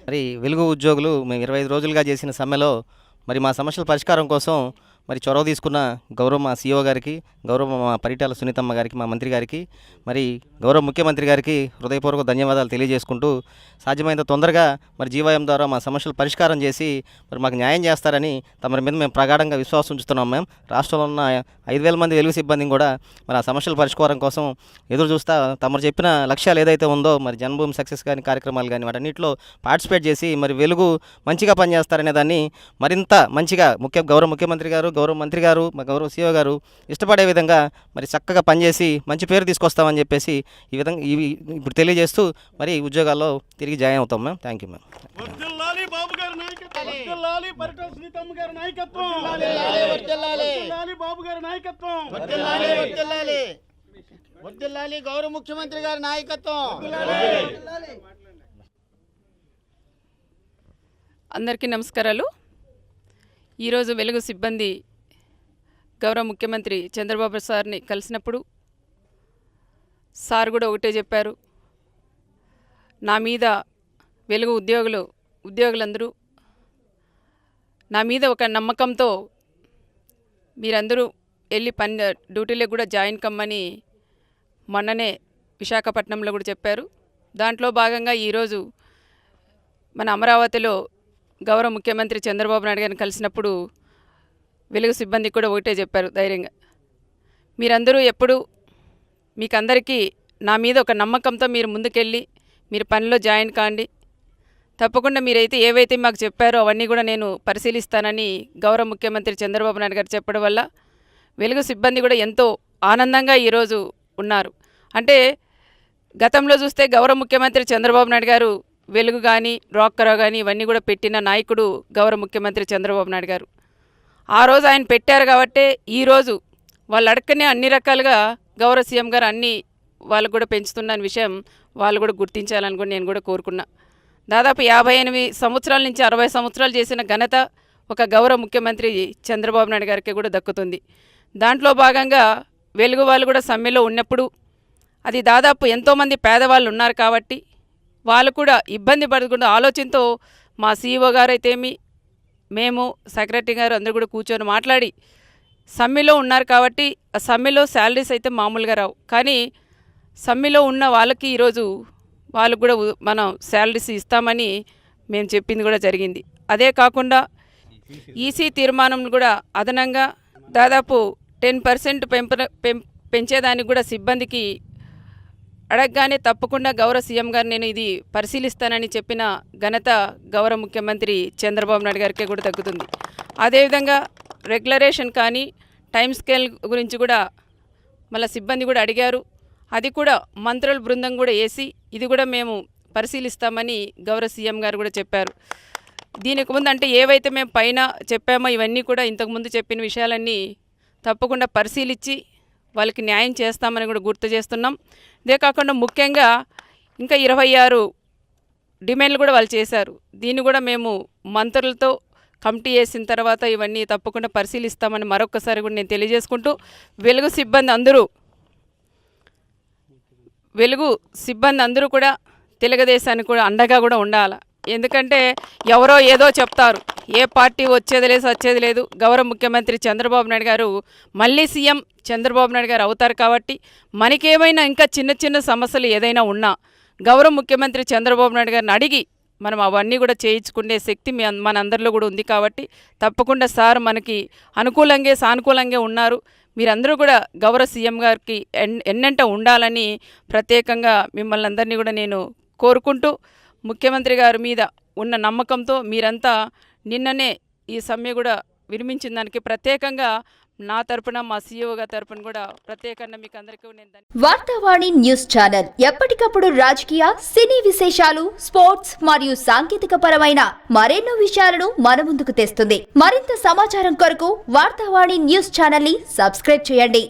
మరి వెలుగు ఉద్యోగులు మేము 25 రోజులుగా చేసిన సమ్మెలో మరి మా సమస్యల పరిష్కారం కోసం మరి చొరవ తీసుకున్న గౌరవ మా సీఈఓ గారికి, గౌరవ మా పరిటాల సునీతమ్మ గారికి, మా మంత్రి గారికి, మరి గౌరవ ముఖ్యమంత్రి గారికి హృదయపూర్వక ధన్యవాదాలు తెలియజేసుకుంటూ సాధ్యమైనంత తొందరగా మరి జీవోఎం ద్వారా మా సమస్యలు పరిష్కారం చేసి మరి మాకు న్యాయం చేస్తారని తమరి మీద మేము ప్రగాఢంగా విశ్వాసం ఉంచుతున్నాం. మేము రాష్ట్రంలో ఉన్న 5,000 మంది వెలుగు సిబ్బందిని కూడా మరి ఆ సమస్యల పరిష్కారం కోసం ఎదురు చూస్తా తమరు చెప్పిన లక్ష్యాలు ఏదైతే ఉందో మరి జన్మభూమి సక్సెస్ కానీ కార్యక్రమాలు కానీ వాటన్నిటిలో పార్టిసిపేట్ చేసి మరి వెలుగు మంచిగా పనిచేస్తారనే దాన్ని మరింత మంచిగా గౌరవ ముఖ్యమంత్రి గారు, గౌరవ మంత్రి గారు, మా గౌరవ సీఓ గారు ఇష్టపడే విధంగా మరి చక్కగా పనిచేసి మంచి పేరు తీసుకొస్తామని చెప్పేసి ఈ విధంగా ఇప్పుడు తెలియజేస్తూ మరి ఉద్యోగాల్లో తిరిగి జాయిన్ అవుతాం మ్యామ్. Thank you ma'am. గౌరవ ముఖ్యమంత్రి గారి నాయకత్వం. అందరికీ నమస్కారాలు. ఈరోజు వెలుగు సిబ్బంది గౌరవ ముఖ్యమంత్రి చంద్రబాబు సార్ని కలిసినప్పుడు సార్ కూడా ఒకటే చెప్పారు, నా మీద వెలుగు ఉద్యోగులందరూ నా మీద ఒక నమ్మకంతో మీరందరూ వెళ్ళి డ్యూటీలో కూడా జాయిన్ కమ్మని మొన్ననే విశాఖపట్నంలో కూడా చెప్పారు. దాంట్లో భాగంగా ఈరోజు మన అమరావతిలో గౌరవ ముఖ్యమంత్రి చంద్రబాబు నాయుడు గారిని కలిసినప్పుడు వెలుగు సిబ్బంది కూడా ఒకటే చెప్పారు ధైర్యంగా, మీరందరూ ఎప్పుడు మీకందరికీ నా మీద ఒక నమ్మకంతో మీరు ముందుకెళ్ళి మీరు పనిలో జాయిన్ కాండి, తప్పకుండా మీరైతే ఏవైతే మాకు చెప్పారో అవన్నీ కూడా నేను పరిశీలిస్తానని గౌరవ ముఖ్యమంత్రి చంద్రబాబు నాయుడు గారు చెప్పడం వల్ల వెలుగు సిబ్బంది కూడా ఎంతో ఆనందంగా ఈరోజు ఉన్నారు. అంటే గతంలో చూస్తే గౌరవ ముఖ్యమంత్రి చంద్రబాబు నాయుడు గారు వెలుగు కానీ డ్వాక్రా కానీ ఇవన్నీ కూడా పెట్టిన నాయకుడు గౌరవ ముఖ్యమంత్రి చంద్రబాబు నాయుడు గారు. ఆ రోజు ఆయన పెట్టారు కాబట్టే ఈరోజు వాళ్ళు అడగనే అన్ని రకాలుగా గౌరవ సీఎం గారు అన్నీ వాళ్ళకు కూడా పెంచుతున్న విషయం వాళ్ళు కూడా గుర్తించాలని కూడా నేను కూడా కోరుకున్నా. దాదాపు 58 సంవత్సరాల నుంచి 60 సంవత్సరాలు చేసిన ఘనత ఒక గౌరవ ముఖ్యమంత్రి చంద్రబాబు నాయుడు గారికి కూడా దక్కుతుంది. దాంట్లో భాగంగా వెలుగు వాళ్ళు కూడా సమ్మెలో ఉన్నప్పుడు అది దాదాపు ఎంతోమంది పేదవాళ్ళు ఉన్నారు కాబట్టి వాళ్ళు కూడా ఇబ్బంది పడకుండా ఆలోచనతో మా సీఈఓ గారు అయితేమి మేము సెక్రటరీ గారు అందరూ కూడా కూర్చొని మాట్లాడి సమ్మెలో ఉన్నారు కాబట్టి ఆ సమ్మెలో శాలరీస్ అయితే మామూలుగా రావు, కానీ సమ్మెలో ఉన్న వాళ్ళకి ఈరోజు వాళ్ళకు కూడా మనం శాలరీస్ ఇస్తామని మేము చెప్పింది కూడా జరిగింది. అదే కాకుండా ఈసీ తీర్మానం కూడా అదనంగా దాదాపు 10% పెంచేదానికి కూడా సిబ్బందికి అడగగానే తప్పకుండా గౌరవ సీఎం గారు నేను ఇది పరిశీలిస్తానని చెప్పిన ఘనత గౌరవ ముఖ్యమంత్రి చంద్రబాబు నాయుడు గారికి కూడా తగ్గుతుంది. అదేవిధంగా రెగ్యులరేషన్ కానీ టైం స్కేల్ గురించి కూడా మళ్ళీ సిబ్బంది కూడా అడిగారు, అది కూడా మంత్రుల బృందం కూడా వేసి ఇది కూడా మేము పరిశీలిస్తామని గౌరవ సీఎం గారు కూడా చెప్పారు. దీనికి ముందు అంటే ఏవైతే మేము పైన చెప్పామో ఇవన్నీ కూడా ఇంతకుముందు చెప్పిన విషయాలన్నీ తప్పకుండా పరిశీలించి వాళ్ళకి న్యాయం చేస్తామని కూడా గుర్తు చేస్తున్నాం. ఇదే కాకుండా ముఖ్యంగా ఇంకా 26 డిమాండ్లు కూడా వాళ్ళు చేశారు. దీన్ని కూడా మేము మంత్రులతో కమిటీ వేసిన తర్వాత ఇవన్నీ తప్పకుండా పరిశీలిస్తామని మరొకసారి కూడా నేను తెలియజేసుకుంటూ వెలుగు సిబ్బంది అందరూ కూడా తెలుగుదేశానికి కూడా అండగా కూడా ఉండాలి. ఎందుకంటే ఎవరో ఏదో చెప్తారు, ఏ పార్టీ వచ్చేది లేదు సచ్చేది లేదు, గౌరవ ముఖ్యమంత్రి చంద్రబాబు నాయుడు గారు మళ్ళీ సీఎం చంద్రబాబు నాయుడు గారు అవుతారు కాబట్టి మనకేమైనా ఇంకా చిన్న చిన్న సమస్యలు ఏదైనా ఉన్నా గౌరవ ముఖ్యమంత్రి చంద్రబాబు నాయుడు గారిని అడిగి మనం అవన్నీ కూడా చేయించుకునే శక్తి మనందరిలో కూడా ఉంది కాబట్టి తప్పకుండా సార్ మనకి సానుకూలంగా ఉన్నారు. మీరందరూ కూడా గౌరవ సీఎం గారికి ఎన్నంట ఉండాలని ప్రత్యేకంగా మిమ్మల్ని అందరినీ కూడా నేను కోరుకుంటూ ముఖ్యమంత్రి గారి మీద ఉన్న నమ్మకంతో మీరంతా నిన్ననే ఈ సమ్మె కూడా విరమించిన దానికి ప్రత్యేకంగా నా తరపున మా సీఈఓ గారి తరపున కూడా ప్రత్యేకంగా మీకు అందరికీ నేను వార్తావాణి న్యూస్ ఛానల్ ఎప్పటికప్పుడు రాజకీయ, సినీ విశేషాలు, స్పోర్ట్స్ మరియు సాంకేతిక పరమైన మరెన్నో విషయాలను మన ముందుకు తెస్తుంది. మరింత సమాచారం కొరకు వార్తావాణి న్యూస్ ఛానల్ ని సబ్స్క్రైబ్ చేయండి.